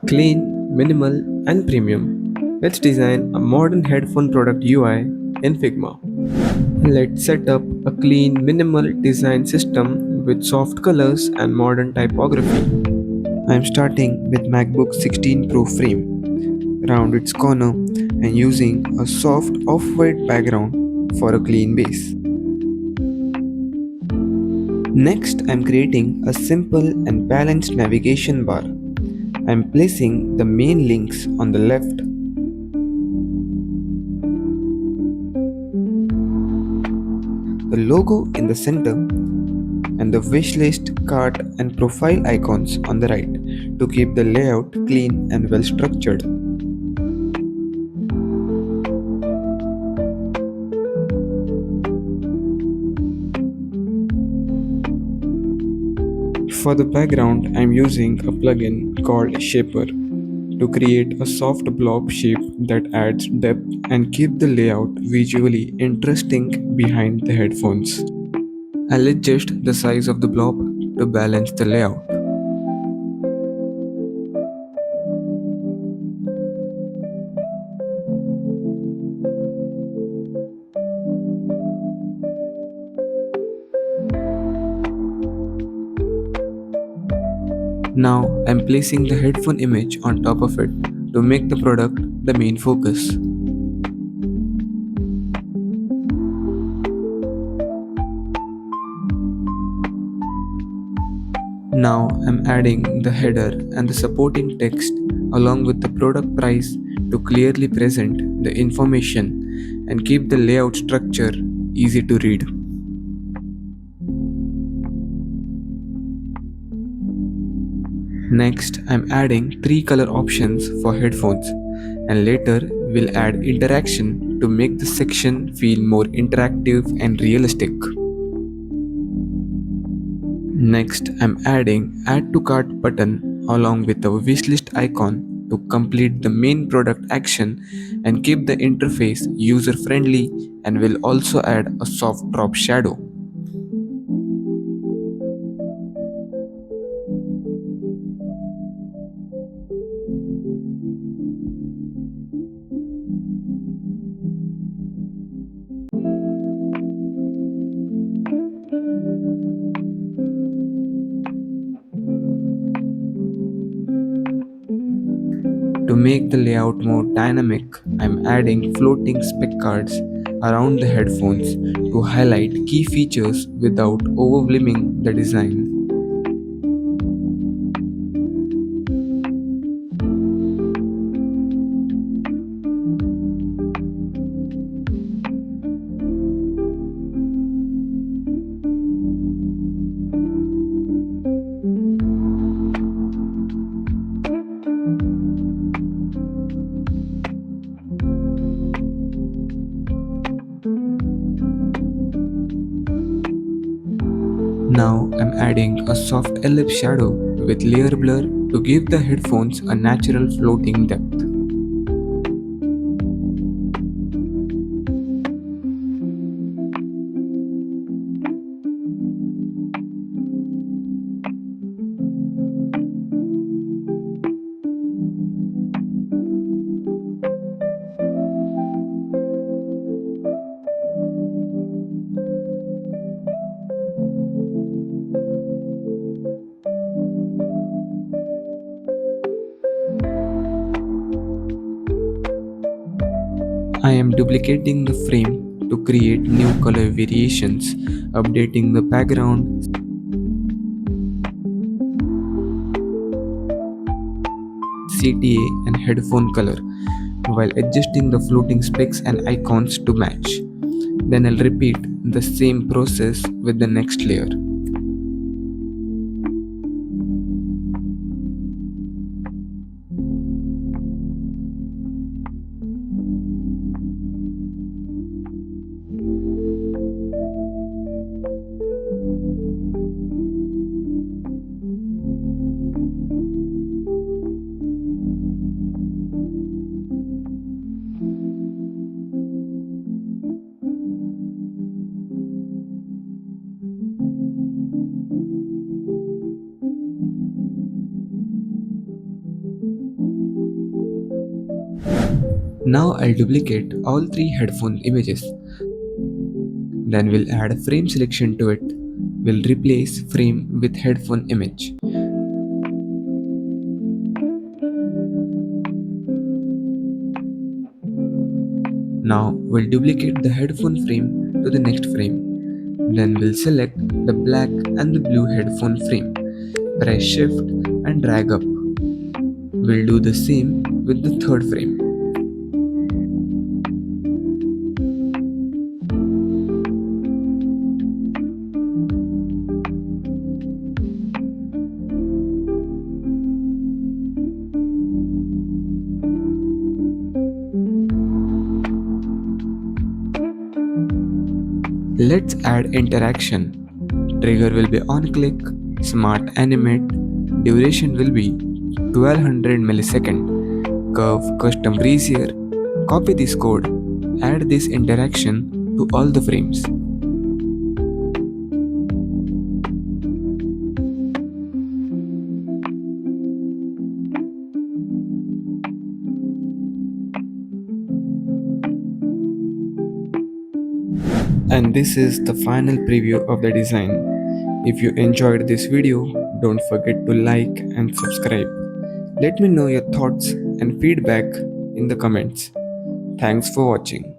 Clean, minimal, and premium. Let's design a modern headphone product UI in Figma. Let's set up a clean, minimal design system with soft colors and modern typography. I'm starting with MacBook 16 Pro frame, round its corner, and using a soft off-white background for a clean base. Next, I'm creating a simple and balanced navigation bar. I'm placing the main links on the left, the logo in the center, and the wishlist, cart, and profile icons on the right to keep the layout clean and well structured. For the background, I'm using a plugin called Shaper to create a soft blob shape that adds depth and keep the layout visually interesting behind the headphones. I'll adjust the size of the blob to balance the layout. Now I'm placing the headphone image on top of it to make the product the main focus. Now I'm adding the header and the supporting text along with the product price to clearly present the information and keep the layout structure easy to read. Next, I'm adding three color options for headphones and later we'll add interaction to make the section feel more interactive and realistic. Next, I'm adding add to cart button along with the wishlist icon to complete the main product action and keep the interface user friendly, and will also add a soft drop shadow. To make the layout more dynamic, I'm adding floating spec cards around the headphones to highlight key features without overwhelming the design. Now I'm adding a soft ellipse shadow with layer blur to give the headphones a natural floating depth. I am duplicating the frame to create new color variations, updating the background, CTA, and headphone color while adjusting the floating specs and icons to match. Then I'll repeat the same process with the next layer. Now I'll duplicate all three headphone images. Then we'll add a frame selection to it. We'll replace frame with headphone image. Now we'll duplicate the headphone frame to the next frame. Then we'll select the black and the blue headphone frame. Press shift and drag up. We'll do the same with the third frame. Let's add interaction. Trigger will be on click, smart animate, duration will be 1200 millisecond, curve custom brazier. Copy this code, add this interaction to all the frames. And this is the final preview of the design. If you enjoyed this video, don't forget to like and subscribe. Let me know your thoughts and feedback in the comments. Thanks for watching.